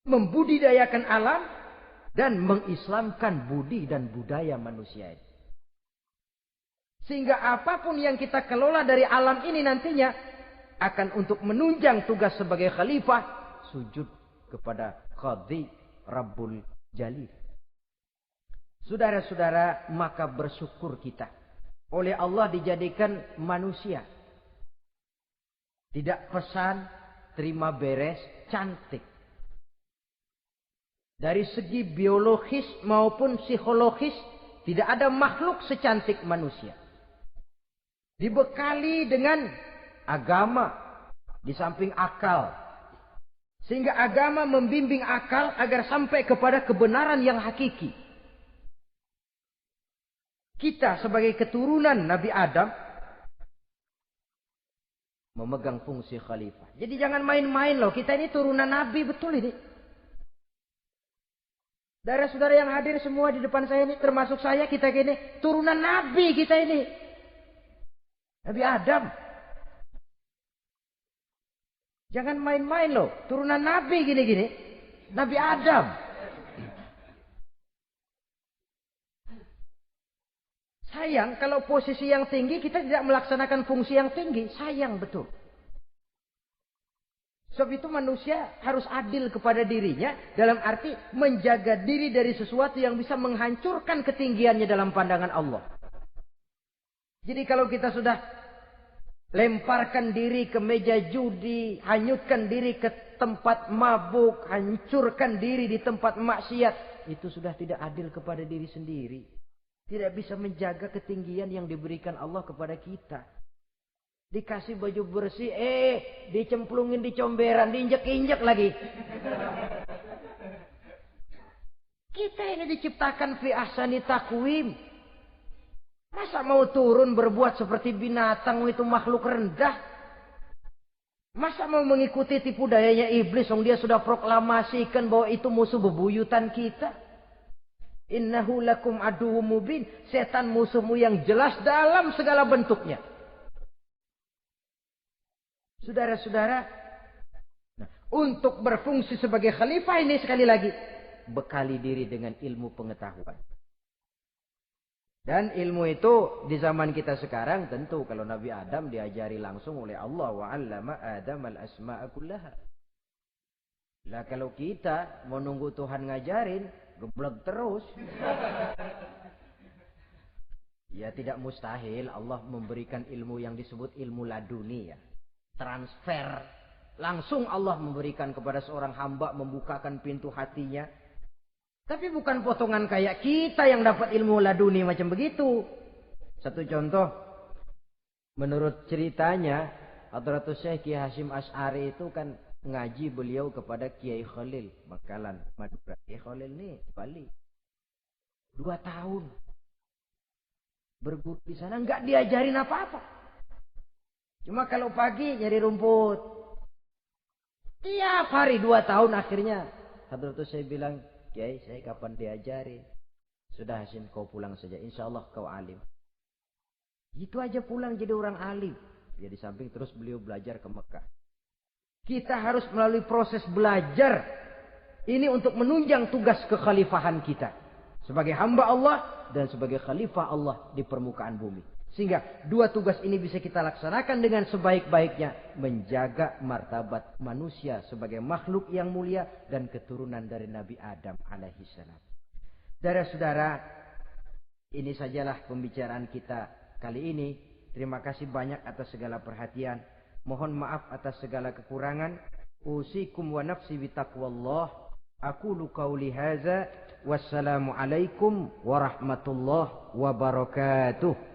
Membudidayakan alam dan mengislamkan budi dan budaya manusia. Sehingga apapun yang kita kelola dari alam ini nantinya akan untuk menunjang tugas sebagai khalifah, sujud kepada Qadhi Rabbul Jalil. Saudara-saudara, maka bersyukur kita. Oleh Allah dijadikan manusia. Tidak pesan, terima beres, cantik. Dari segi biologis maupun psikologis, tidak ada makhluk secantik manusia. Dibekali dengan agama, di samping akal. Sehingga agama membimbing akal agar sampai kepada kebenaran yang hakiki. Kita sebagai keturunan Nabi Adam memegang fungsi khalifah. Jadi jangan main-main loh. Kita ini turunan Nabi, betul ini. Saudara-saudara yang hadir semua di depan saya ini, termasuk saya, kita gini, turunan Nabi kita ini. Nabi Adam. Jangan main-main loh. Turunan Nabi gini-gini. Nabi Adam. Sayang kalau posisi yang tinggi kita tidak melaksanakan fungsi yang tinggi. Sayang betul. Sebab itu manusia harus adil kepada dirinya. Dalam arti menjaga diri dari sesuatu yang bisa menghancurkan ketinggiannya dalam pandangan Allah. Jadi kalau kita sudah lemparkan diri ke meja judi. Hanyutkan diri ke tempat mabuk. Hancurkan diri di tempat maksiat. Itu sudah tidak adil kepada diri sendiri. Tidak bisa menjaga ketinggian yang diberikan Allah kepada kita. Dikasih baju bersih, dicemplungin di comberan, diinjek-injek lagi. Kita ini diciptakan fi ahsani taqwim. Masa mau turun berbuat seperti binatang, itu makhluk rendah? Masa mau mengikuti tipu dayanya iblis, dia sudah proklamasikan bahwa itu musuh bebuyutan kita? Innahu lakum aduwwum mubin. Setan musuhmu yang jelas dalam segala bentuknya. Saudara-saudara, untuk berfungsi sebagai khalifah ini sekali lagi, bekali diri dengan ilmu pengetahuan. Dan ilmu itu di zaman kita sekarang tentu kalau Nabi Adam diajari langsung oleh Allah wa 'allama Adam al-asma'a kullaha. Lah kalau kita mau nunggu Tuhan ngajarin, geblek terus. Ya tidak mustahil Allah memberikan ilmu yang disebut ilmu laduni ya. Transfer. Langsung Allah memberikan kepada seorang hamba, membukakan pintu hatinya. Tapi bukan potongan kayak kita yang dapat ilmu laduni macam begitu. Satu contoh. Menurut ceritanya, Hadratus Syekh Kiai Hasyim Asy'ari itu kan ngaji beliau kepada Kiai Khalil Bangkalan, Madura. Kiai Khalil nih Bali. 2 tahun. Berguru di sana enggak diajarin apa-apa. Cuma kalau pagi nyari rumput. Tiap hari 2 tahun akhirnya Hadratus Syekh bilang, Kiai, saya kapan diajari? Sudah Hasyim, kau pulang saja. Insya Allah kau alim. Itu aja pulang jadi orang alim. Ya di samping terus beliau belajar ke Mekah. Kita harus melalui proses belajar. Ini untuk menunjang tugas kekhalifahan kita. Sebagai hamba Allah dan sebagai khalifah Allah di permukaan bumi. Sehingga 2 tugas ini bisa kita laksanakan dengan sebaik-baiknya. Menjaga martabat manusia sebagai makhluk yang mulia dan keturunan dari Nabi Adam alaihissalam. Saudara-saudara, ini sajalah pembicaraan kita kali ini. Terima kasih banyak atas segala perhatian. Mohon maaf atas segala kekurangan. Usikum wa nafsi bitaqwallah. Aqulu qauli hadza. Wassalamualaikum warahmatullahi wabarakatuh.